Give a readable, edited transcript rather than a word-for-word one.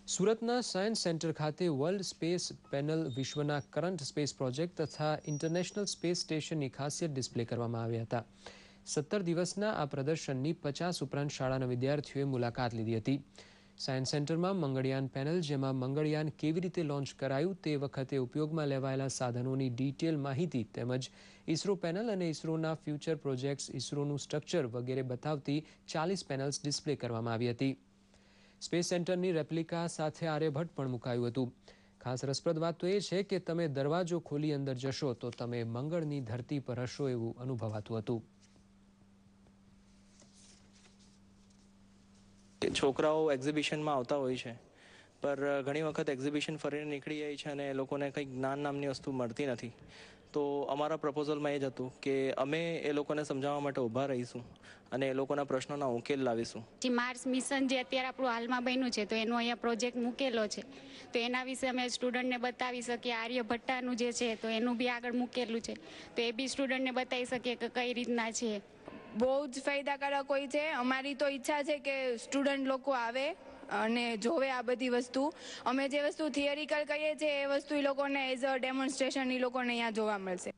સુરતના science centre ખાતે world space panel વિશ્વના કરંટ સ્પેસ પ્રોજેક્ટ તથા ઇન્ટરનેશનલ સ્પેસ સ્ટેશનની ખાસિયત ડિસ્પ્લે કરવામાં આવ્યા હતા. 17 દિવસના આ પ્રદર્શનની 50 ઉપરાંત શાળાના વિદ્યાર્થીઓએ મુલાકાત લીધી હતી. સાયન્સ સેન્ટરમાં મંગળયાન પેનલ, જેમાં મંગળયાન કેવી રીતે લોન્ચ કરાયું તે વખતે ઉપયોગમાં લેવાયેલા સાધનોની ડિટેલ માહિતી તેમજ ઇસરો પેનલ અને ઇસરોના ફ્યુચર પ્રોજેક્ટ્સ, ઇસરોનું સ્ટ્રક્ચર વગેરે બતાવતી 40 પેનલ્સ ડિસ્પ્લે કરવામાં આવી હતી. સ્પેસ સેન્ટરની રેપ્લિકા સાથે આર્યભટ્ટ પણ મુકાયું હતું. ખાસ રસપ્રદ વાત તો એ છે કે તમે દરવાજો ખોલી અંદર જશો તો તમે મંગળની ધરતી પર હશો એવું અનુભવાતું હતું. છોકરાઓ એક્ઝિબિશનમાં આવતા હોય છે, પર ઘણી વખત એક્ઝિબિશન ફરીને નીકળી જાય છે અને એ લોકોને કંઈક જ્ઞાન નામની વસ્તુ મળતી નથી. તો અમારા પ્રપોઝલમાં એ જ હતું કે અમે એ લોકોને સમજાવવા માટે ઊભા રહીશું અને એ લોકોના પ્રશ્નોના ઉકેલ લાવીશું. માર્સ મિશન જે અત્યારે આપણું હાલમાં બન્યું છે, તો એનો અહીંયા પ્રોજેક્ટ મૂકેલો છે, તો એના વિશે અમે સ્ટુડન્ટને બતાવી શકીએ. આર્યભટ્ટાનું જે છે તો એનું બી આગળ મૂકેલું છે, તો એ બી સ્ટુડન્ટને બતાવી શકીએ કે કઈ રીતના છે. બહુ જ ફાયદાકારક હોય છે. અમારી તો ઈચ્છા છે કે સ્ટુડન્ટ લોકો આવે અને જોવે આ બધી વસ્તુ. અમે જે વસ્તુ થિયરિકલ કહીએ છીએ એ વસ્તુ એ લોકોને એઝ અ ડેમોન્સ્ટ્રેશન એ લોકોને અહીંયા જોવા મળશે.